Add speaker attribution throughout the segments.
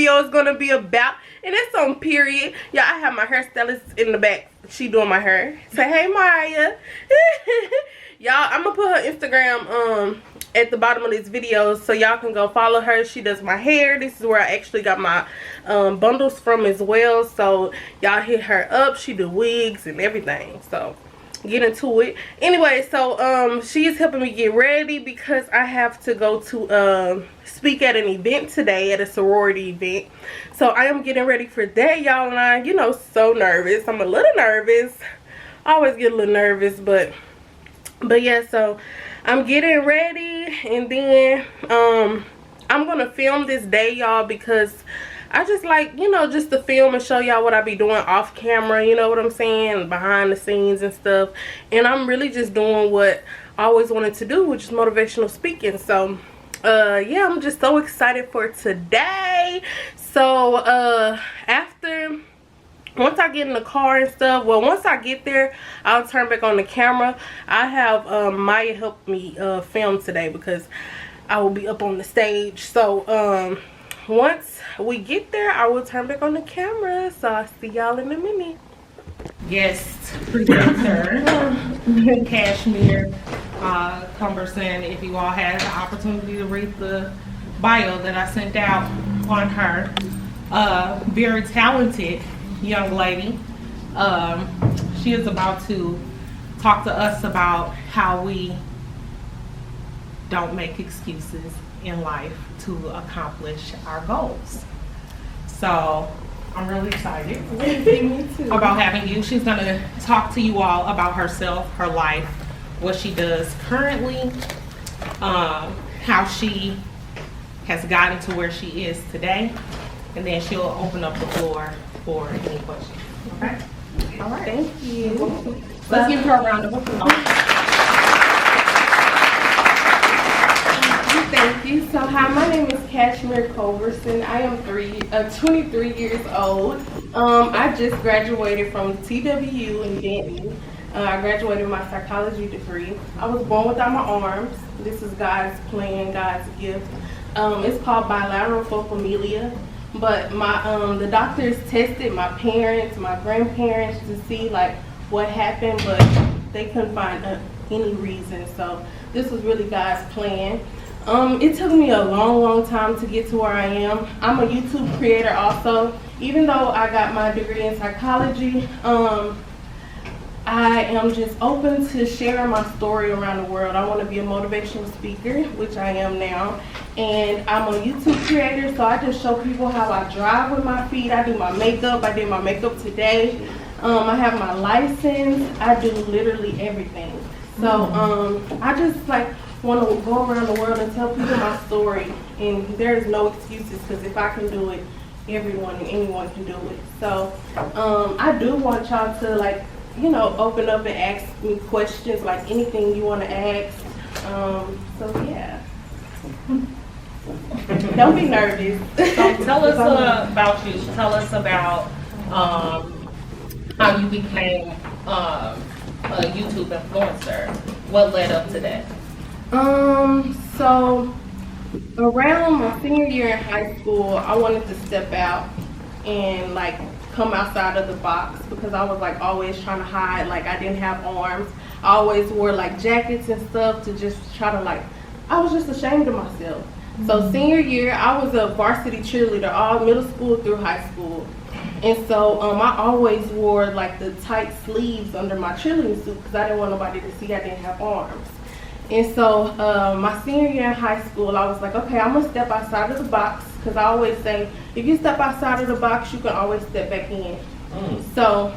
Speaker 1: video is gonna be about, and it's on period. Yeah, I have my hairstylist in the back. She doing my hair. Say hey, Maya. Y'all, I'm gonna put her Instagram at the bottom of this video so y'all can go follow her. She does my hair. This is where I actually got my bundles from as well, so y'all hit her up. She do wigs and everything, so get into it. Anyway, so she's helping me get ready because I have to go to speak at an event today, at a sorority event. So I am getting ready for that, y'all, and I, you know, so nervous. I'm a little nervous. I always get a little nervous, but yeah, so I'm getting ready, and then I'm gonna film this day, y'all, because I just like, you know, just to film and show y'all what I be doing off camera, you know what I'm saying, behind the scenes and stuff. And I'm really just doing what I always wanted to do, which is motivational speaking. So yeah, I'm just so excited for today. So after, once I get in the car and stuff, well, once I get there, I'll turn back on the camera. I have Maya help me film today because I will be up on the stage. So once we get there, I will turn back on the camera. So I'll see y'all in a minute.
Speaker 2: Guest presenter, Kashmiere Cumberson. If you all had the opportunity to read the bio that I sent out on her, very talented young lady. She is about to talk to us about how we don't make excuses in life to accomplish our goals. So I'm really excited about having you. She's going to talk to you all about herself, her life, what she does currently, how she has gotten to where she is today, and then she'll open up the floor for any questions. Okay? All right.
Speaker 1: Thank you.
Speaker 2: Let's give her a round of applause.
Speaker 1: Thank you. So hi, my name is Kashmiere Cumberson. I am 23 years old. I just graduated from TWU in Denton. I graduated with my psychology degree. I was born without my arms. This is God's plan, God's gift. It's called bilateral focal. But my the doctors tested my parents, my grandparents to see like what happened, but they couldn't find any reason. So this was really God's plan. It took me a long time to get to where I am. I'm a YouTube creator also. Even though I got my degree in psychology, I am just open to sharing my story around the world. I want to be a motivational speaker, which I am now. And I'm a YouTube creator, so I just show people how I drive with my feet. I do my makeup. I did my makeup today. I have my license. I do literally everything. So I just like want to go around the world and tell people my story. And there's no excuses, because if I can do it, everyone and anyone can do it. So I do want y'all to, like, you know, open up and ask me questions, like anything you want to ask. So yeah. Don't be nervous.
Speaker 2: So tell us about you. Tell us about how you became a YouTube influencer. What led up to that?
Speaker 1: So around my senior year in high school, I wanted to step out and like come outside of the box, because I was like always trying to hide, like I didn't have arms. I always wore like jackets and stuff to just try to, like, I was just ashamed of myself. So senior year, I was a varsity cheerleader all middle school through high school. And so I always wore like the tight sleeves under my cheerleading suit because I didn't want nobody to see I didn't have arms. And so my senior year in high school, I was like, okay, I'm gonna step outside of the box, because I always say, if you step outside of the box, you can always step back in. So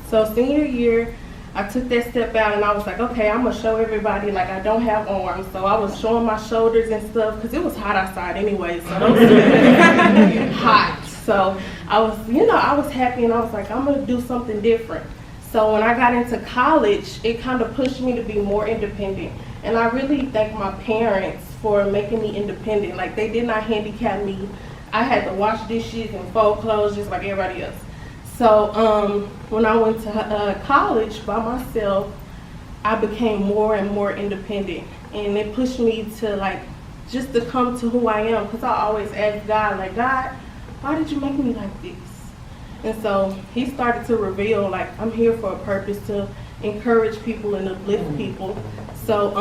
Speaker 1: so senior year, I took that step out and I was like, okay, I'm gonna show everybody like I don't have arms. So I was showing my shoulders and stuff, because it was hot outside anyway, so it was hot. So I was, you know, I was happy, and I was like, I'm gonna do something different. So when I got into college, it kind of pushed me to be more independent. And I really thank my parents for making me independent. Like, they did not handicap me. I had to wash dishes and fold clothes just like everybody else. So when I went to college by myself, I became more and more independent. And it pushed me to like just to come to who I am, because I always ask God, like, God, why did you make me like this? And so he started to reveal, like, I'm here for a purpose, to encourage people and uplift people. So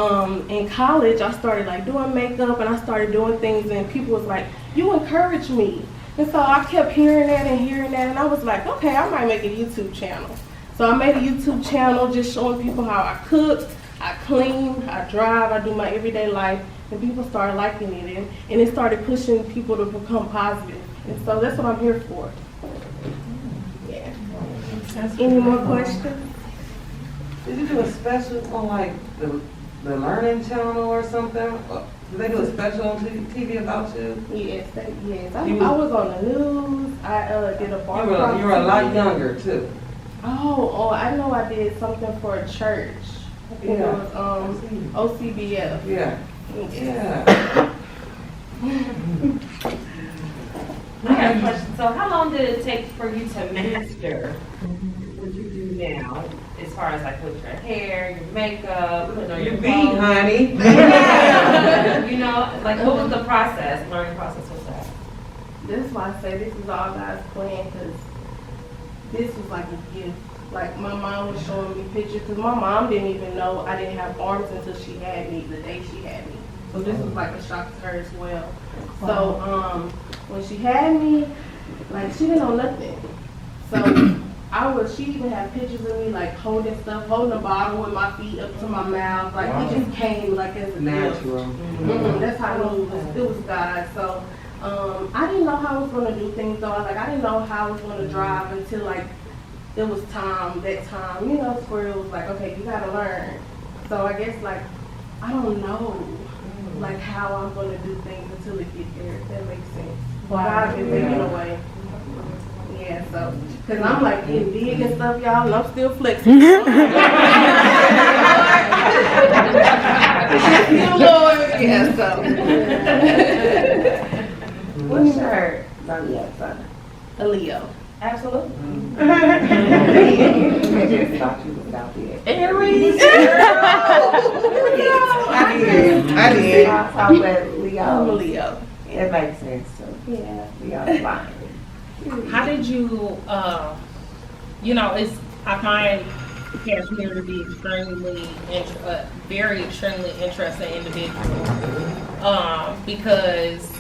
Speaker 1: in college, I started like doing makeup, and I started doing things, and people was like, you encourage me. And so I kept hearing that, and I was like, okay, I might make a YouTube channel. So I made a YouTube channel just showing people how I cook, I clean, I drive, I do my everyday life, and people started liking it, and it started pushing people to become positive. And so that's what I'm here for. Yeah. Any more questions?
Speaker 3: Did you do a special on like the Learning Channel or something? Did they do a special on TV about you?
Speaker 1: Yes, yes. I was on the news. I did a bar.
Speaker 3: You were a lot younger too.
Speaker 1: Oh, I know I did something for a church. I think it was OCBF.
Speaker 3: Yeah.
Speaker 1: Yeah.
Speaker 4: I got a question. So how long did it take for you to master what you do now, as far as like with your hair, your makeup, putting on your
Speaker 3: beat,
Speaker 4: clothes?
Speaker 3: honey.
Speaker 4: You know, like what was the process, learning process was that?
Speaker 1: This is why I say this is all God's plan, because this was like a gift. Like my mom was showing me pictures, because my mom didn't even know I didn't have arms until she had me, the day she had me. So this was like a shock to her as well. So when she had me, like she didn't know nothing. So she even had pictures of me like holding a bottle with my feet up to my mouth. Like it just came like as a
Speaker 3: natural.
Speaker 1: That's how it was God. So I didn't know how I was gonna do things though. Like I didn't know how I was gonna drive until like it was that time, you know, where it was like, okay, you gotta learn. So I guess like I don't know like how I'm gonna do things until it gets there, if that makes sense. God been making a way. Yeah, so because I'm like getting big and stuff, y'all, and I'm still flexing. Lord, yeah, so.
Speaker 4: What's your zodiac sign?
Speaker 1: A Leo.
Speaker 4: Absolutely.
Speaker 3: I just thought you was out there.
Speaker 4: Aries.
Speaker 3: I did.
Speaker 4: I'm with Leo.
Speaker 1: I'm a Leo.
Speaker 4: It makes sense too.
Speaker 1: Yeah.
Speaker 4: Leo's fine.
Speaker 2: How did you, I find Kashmiere to be very extremely interesting individual. Because,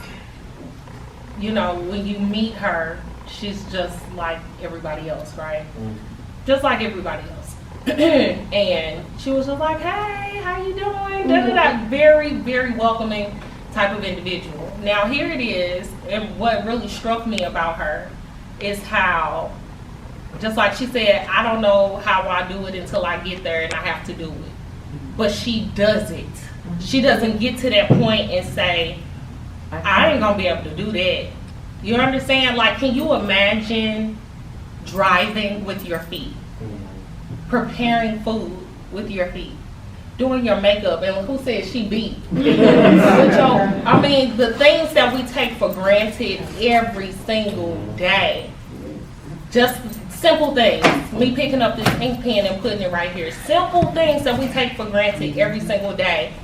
Speaker 2: when you meet her, she's just like everybody else, right? Just like everybody else. And she was just like, hey, how you doing? Da-da-da. Very, very welcoming type of individual. Now here it is, and what really struck me about her is how, just like she said, I don't know how I do it until I get there and I have to do it. But she does it. She doesn't get to that point and say, I ain't gonna be able to do that. You understand? Like, can you imagine driving with your feet? Preparing food with your feet? Doing your makeup, and who said she beat? The things that we take for granted every single day. Just simple things. Me picking up this ink pen and putting it right here. Simple things that we take for granted every single day.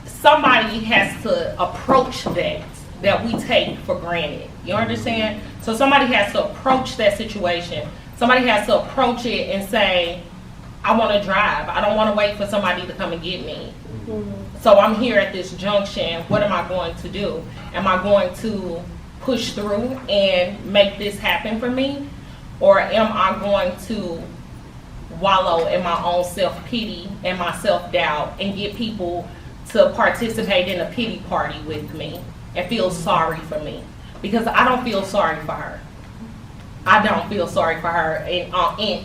Speaker 2: Somebody has to approach that we take for granted. You understand? So somebody has to approach that situation. Somebody has to approach it and say, I want to drive. I don't want to wait for somebody to come and get me. So I'm here at this junction. What am I going to do? Am I going to push through and make this happen for me? Or am I going to wallow in my own self-pity and my self-doubt and get people to participate in a pity party with me and feel sorry for me? Because I don't feel sorry for her. I don't feel sorry for her. And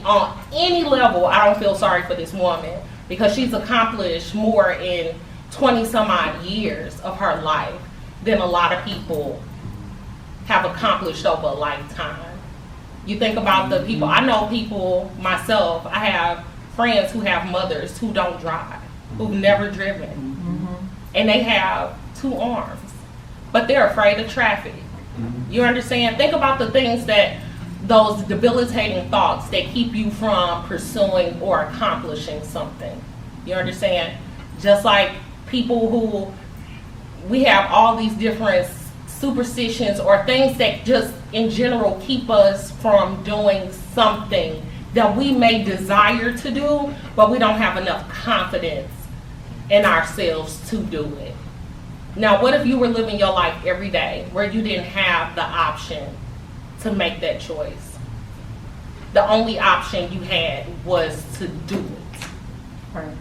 Speaker 2: on any level, I don't feel sorry for this woman, because she's accomplished more in 20 some odd years of her life than a lot of people have accomplished over a lifetime. You think about the people, I know people myself, I have friends who have mothers who don't drive, who've never driven, and they have 2 arms, but they're afraid of traffic. You understand? Think about the things those debilitating thoughts that keep you from pursuing or accomplishing something. You understand? Just like people who we have all these different superstitions or things that just in general keep us from doing something that we may desire to do, but we don't have enough confidence in ourselves to do it. Now, what if you were living your life every day where you didn't have the option to make that choice? The only option you had was to do it.
Speaker 5: Right.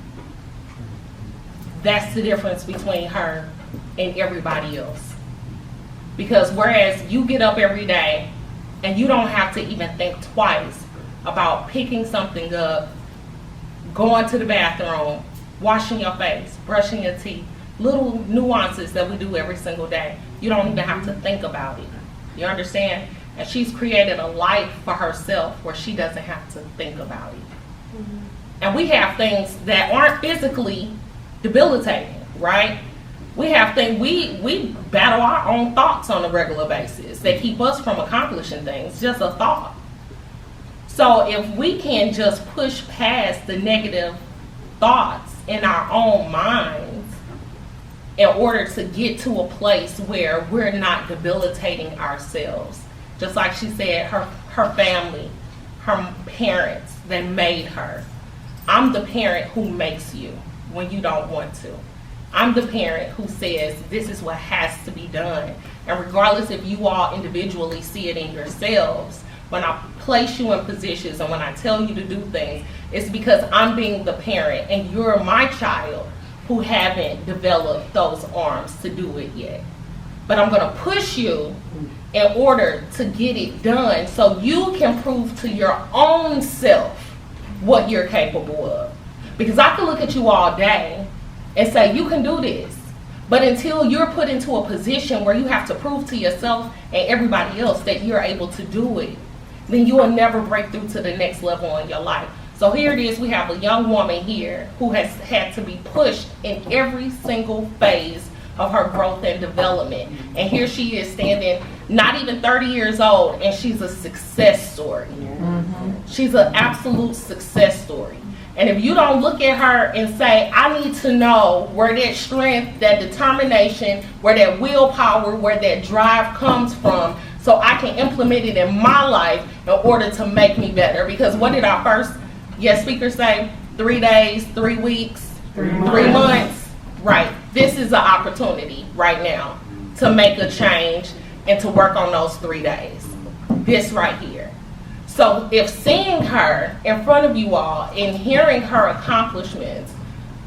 Speaker 2: That's the difference between her and everybody else. Because whereas you get up every day and you don't have to even think twice about picking something up, going to the bathroom, washing your face, brushing your teeth, little nuances that we do every single day. You don't even have to think about it. You understand? And she's created a life for herself where she doesn't have to think about it. Mm-hmm. And we have things that aren't physically debilitating, right? We have things, we battle our own thoughts on a regular basis that keep us from accomplishing things, just a thought. So if we can just push past the negative thoughts in our own minds in order to get to a place where we're not debilitating ourselves. Just like she said, her family, her parents, they made her. I'm the parent who makes you when you don't want to. I'm the parent who says this is what has to be done. And regardless if you all individually see it in yourselves, when I place you in positions and when I tell you to do things, it's because I'm being the parent and you're my child who haven't developed those arms to do it yet. But I'm gonna push you in order to get it done so you can prove to your own self what you're capable of. Because I can look at you all day and say, you can do this. But until you're put into a position where you have to prove to yourself and everybody else that you're able to do it, then you will never break through to the next level in your life. So here it is, we have a young woman here who has had to be pushed in every single phase of her growth and development. And here she is standing, not even 30 years old, and she's a success story. Mm-hmm. She's an absolute success story. And if you don't look at her and say, I need to know where that strength, that determination, where that willpower, where that drive comes from, so I can implement it in my life in order to make me better. Because what did our first speaker say? 3 days, 3 weeks, 3 months. Right. This is an opportunity right now to make a change and to work on those 3 days. This right here. So if seeing her in front of you all and hearing her accomplishments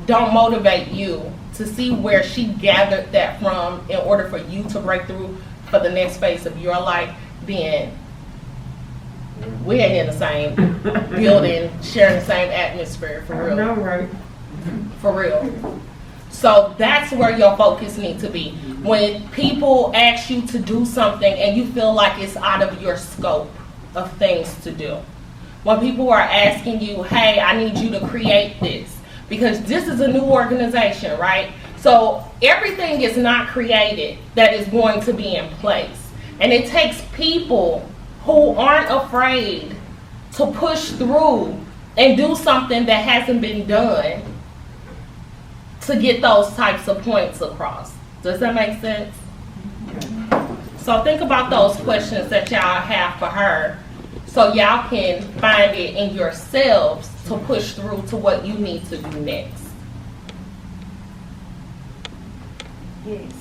Speaker 2: don't motivate you to see where she gathered that from in order for you to break through for the next phase of your life, then we ain't in the same building, sharing the same atmosphere, for real.
Speaker 5: I know, right?
Speaker 2: For real. So that's where your focus needs to be. When people ask you to do something and you feel like it's out of your scope of things to do. When people are asking you, hey, I need you to create this, because this is a new organization, right? So everything is not created that is going to be in place. And it takes people who aren't afraid to push through and do something that hasn't been done to get those types of points across. Does that make sense? So think about those questions that y'all have for her so y'all can find it in yourselves to push through to what you need to do next.
Speaker 4: Yes.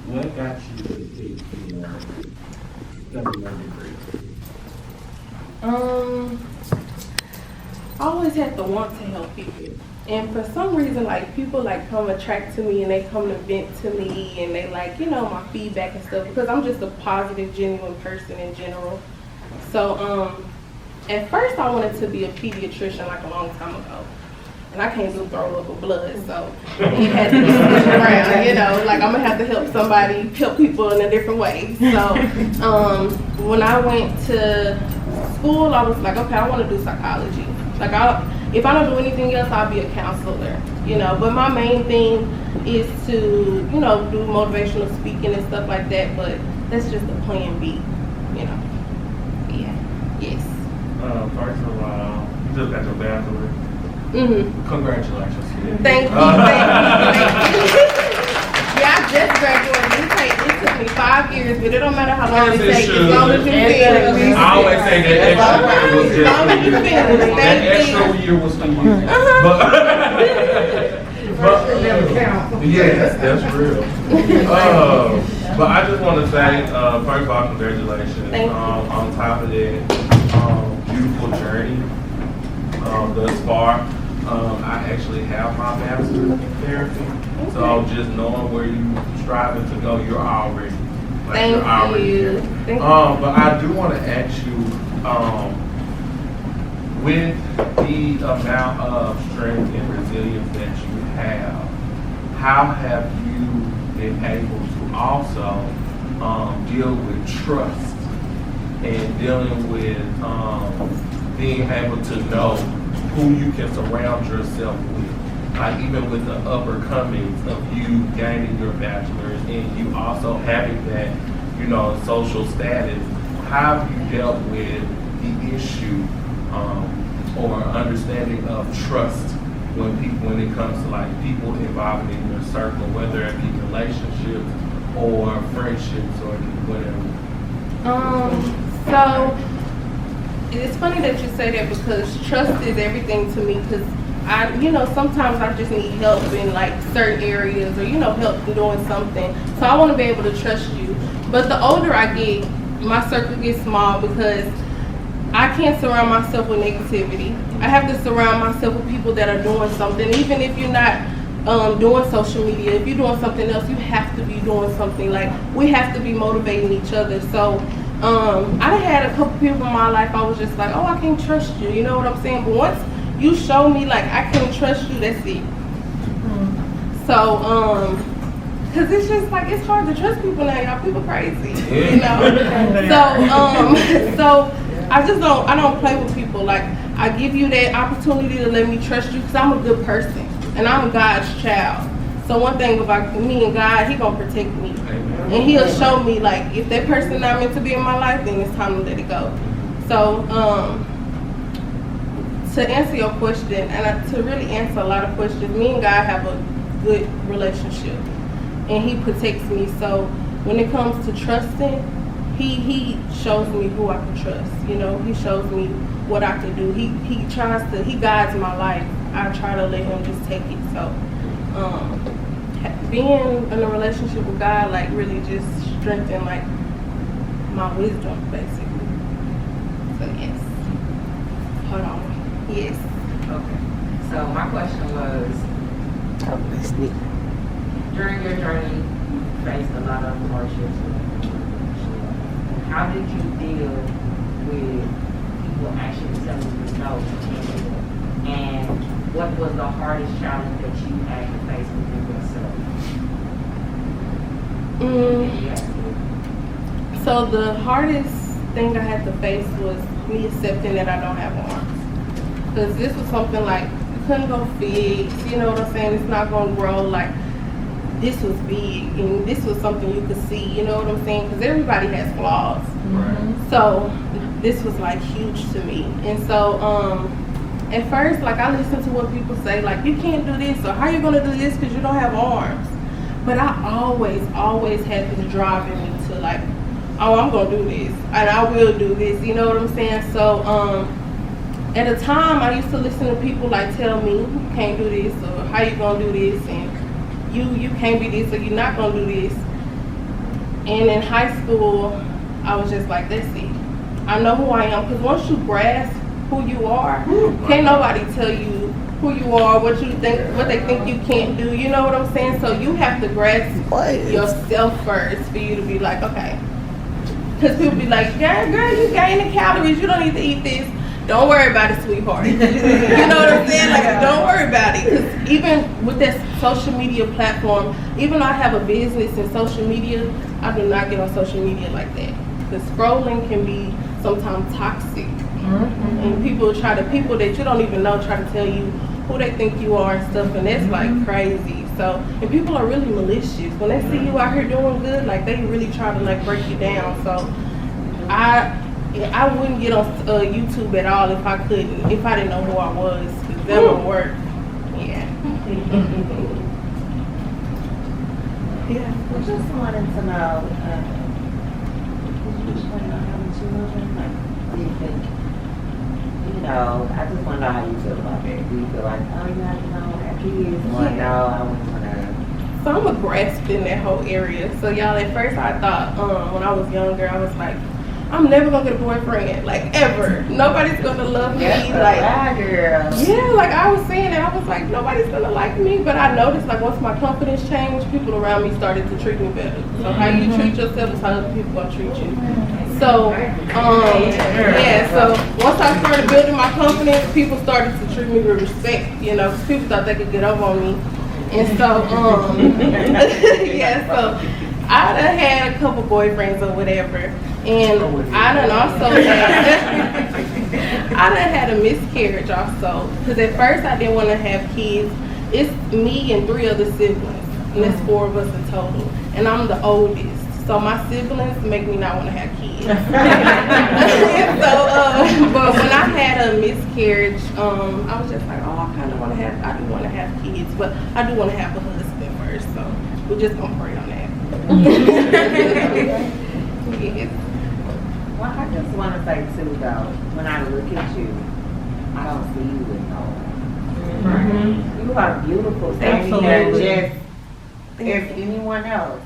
Speaker 6: What got you to take the government degree?
Speaker 1: I always had the want to help people. And for some reason, like, people like come attract to me and they come to vent to me and they like, you know, my feedback and stuff, because I'm just a positive, genuine person in general. So at first I wanted to be a pediatrician like a long time ago. And I can't do throw up or blood, so it had to be switched around, you know, like I'm gonna have to help somebody, help people in a different way. So when I went to school, I was like, okay, I want to do psychology. Like, if I don't do anything else, I'll be a counselor, you know. But my main thing is to, you know, do motivational speaking and stuff like that. But that's just a plan B, you know. Yeah. Yes.
Speaker 6: First of all, you just got your bachelor's.
Speaker 1: Mm-hmm.
Speaker 6: Congratulations.
Speaker 1: Thank you. Yeah, I just graduated. It took me 5 years, but it don't matter how long it takes, as long as you finish.
Speaker 6: I always say that extra year was
Speaker 1: As long as you
Speaker 6: just
Speaker 1: finish.
Speaker 6: that extra year was for you. Yes, that's real. But I just want to say, first of all, congratulations.
Speaker 1: Thank you.
Speaker 6: On top of that, beautiful journey thus far. I actually have my master's in therapy, so just knowing where you're striving to go, you're already
Speaker 1: Thank you.
Speaker 6: there. But I do want to ask you, with the amount of strength and resilience that you have, how have you been able to also deal with trust and dealing with being able to know who you can surround yourself with? Like even with the upper comings of you gaining your bachelor's and you also having that, social status, how have you dealt with the issue or understanding of trust when it comes to like people involved in your circle, whether it be relationships or friendships or whatever?
Speaker 1: So it's funny that you say that because trust is everything to me. Because sometimes I just need help in like certain areas or help in doing something. So I want to be able to trust you. But the older I get, my circle gets small because I can't surround myself with negativity. I have to surround myself with people that are doing something. Even if you're not doing social media, if you're doing something else, you have to be doing something. Like we have to be motivating each other. So I had a couple people in my life I was just like, oh, I can't trust you. You know what I'm saying? But once you show me like I can trust you, that's it. So because it's just like it's hard to trust people now, y'all. People crazy, So I don't play with people. Like I give you that opportunity to let me trust you because I'm a good person and I'm God's child. So one thing about me and God, He gonna protect me, and He'll show me like if that person not meant to be in my life, then it's time to let it go. So to answer your question and to really answer a lot of questions, me and God have a good relationship, and He protects me. So when it comes to trusting, He shows me who I can trust. He shows me what I can do. He guides my life. I try to let Him just take it. So being in a relationship with God like really just strengthened like my wisdom basically. So yes. Hold on. Yes.
Speaker 4: Okay. So my question was, during your journey, you faced a lot of hardships. How did you deal with people actually telling you no to change? And what was the hardest challenge that you had to face within yourself?
Speaker 1: So the hardest thing I had to face was me accepting that I don't have arms. Because this was something like you couldn't go fix, you know what I'm saying? It's not going to grow. Like this was big and this was something you could see, you know what I'm saying? Because everybody has flaws.
Speaker 6: Right.
Speaker 1: So this was like huge to me. And so at first, like I listened to what people say, like you can't do this or how you going to do this because you don't have arms. But I always had this drive in me to like, oh, I'm going to do this and I will do this, you know what I'm saying? So at a time I used to listen to people like tell me you can't do this or how you going to do this and you can't be this or you're not going to do this. And in high school, I was just like, that's it. I know who I am. Because once you grasp who you are, can't nobody tell you who you are, what they think you can't do. You know what I'm saying? So you have to grasp yourself first for you to be like, okay. Because people be like, girl, you gaining calories. You don't need to eat this. Don't worry about it, sweetheart. You know what I'm saying? Like, don't worry about it. Because even with this social media platform, even though I have a business in social media, I do not get on social media like that. The scrolling can be sometimes toxic. And people that you don't even know try to tell you who they think you are and stuff, and that's like crazy. So, and people are really malicious. When they see you out here doing good, like they really try to like break you down. So, I wouldn't get on YouTube at all if I didn't know who I was, because that would work. Yeah. Yeah.
Speaker 5: I just wanted to know, did you plan on having children? Like, do you think, you know, I just want to know how you feel about that. Do you feel like, oh, you have to have kids? Or
Speaker 1: Yeah.
Speaker 5: no, I wouldn't want to.
Speaker 1: So I'm a grasp in that whole area. So y'all, at first I thought, when I was younger, I was like, I'm never gonna get a boyfriend, like ever. Nobody's gonna love me. Like,
Speaker 5: girl.
Speaker 1: yeah, like I was saying that, I was like, nobody's gonna like me. But I noticed, like, once my confidence changed, people around me started to treat me better. So how you treat yourself is how other people gonna treat you. So, yeah, so once I started building my confidence, people started to treat me with respect, you know, 'cause people thought they could get over on me. And so, yeah, so I done had a couple boyfriends or whatever. And I done also had a miscarriage also. Because at first I didn't want to have kids. It's me and 3 other siblings. And there's 4 of us in total. And I'm the oldest. So my siblings make me not want to have kids. But when I had a miscarriage, I was just like, oh, I do want to have kids. But I do want to have a husband first. So we're just going to pray on that. Yes.
Speaker 5: Well, I just want to say too, though, when I look at you, I don't see you with no one. You are beautiful, standing here just as anyone else.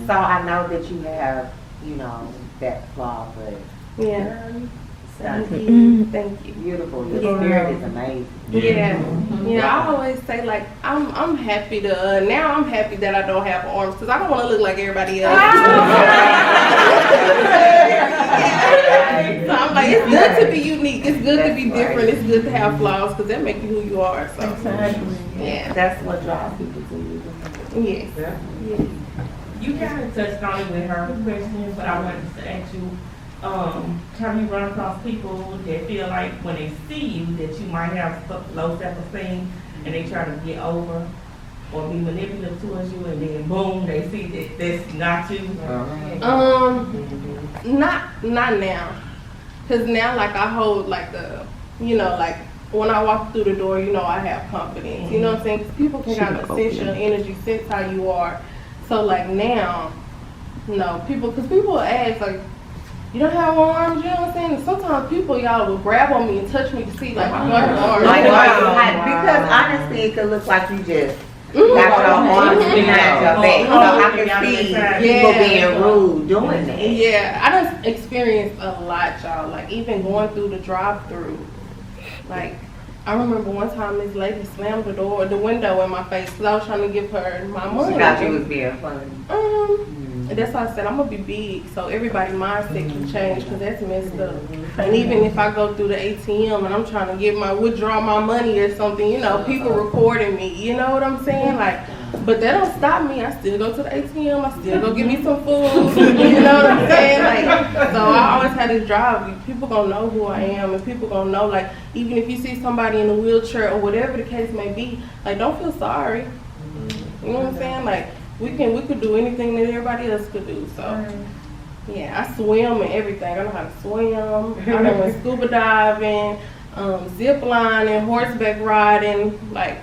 Speaker 5: So I know that you have, you know, that flaw, but
Speaker 1: Yeah.
Speaker 5: Thank
Speaker 1: you. Thank you.
Speaker 5: Beautiful. Your
Speaker 1: Yeah.
Speaker 5: spirit is amazing.
Speaker 1: Yeah. Yeah, I always say, like, I'm happy to, now I'm happy that I don't have arms, because I don't want to look like everybody else. So I'm like, it's good to be unique. It's good to be different. It's good to have flaws, because that makes you who you are. So, yeah.
Speaker 5: That's what draws people to you.
Speaker 1: Yes. Yes.
Speaker 7: You kind of touched on it with her question, but I wanted to ask you, have you run across people that feel like when they see you that you might have low self-esteem and they try to get over or be manipulative towards you, and then boom, they see that that's not you?
Speaker 1: Not now. Because now, like, I hold, like, the, you know, like, when I walk through the door, you know, I have confidence. You know what I'm saying? 'Cause people can kind of sense your energy, sense how you are. So, like, now, no, because people will ask, like, you don't have arms, you know what I'm saying? And sometimes people, y'all, will grab on me and touch me to see, like, my arms.
Speaker 5: Like, because honestly, it could look like you just got your arms behind your back. So I can see people being rude doing that.
Speaker 1: Yeah, I done experienced a lot, y'all. Like, even going through the drive-through. Like, I remember one time this lady slammed the window in my face because I was trying to give her my money.
Speaker 5: She thought you was being funny.
Speaker 1: And that's why I said I'm gonna be big, so everybody's mindset can change, because that's messed up. And even if I go through the ATM and I'm trying to withdraw my money or something, you know, people recording me, you know what I'm saying? Like, but that don't stop me. I still go to the ATM. I still go get me some food. You know what I'm saying? Like, so I always had this drive. People gonna know who I am, and people gonna know, like, even if you see somebody in a wheelchair or whatever the case may be, like, don't feel sorry. You know what I'm saying? Like, we could do anything that everybody else could do. So, yeah, I swim and everything. I know how to swim. I know went scuba diving, zip lining, horseback riding. Like,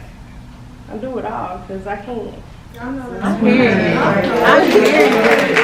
Speaker 1: I do it all because I can.
Speaker 2: I know.
Speaker 5: I'm hearing it.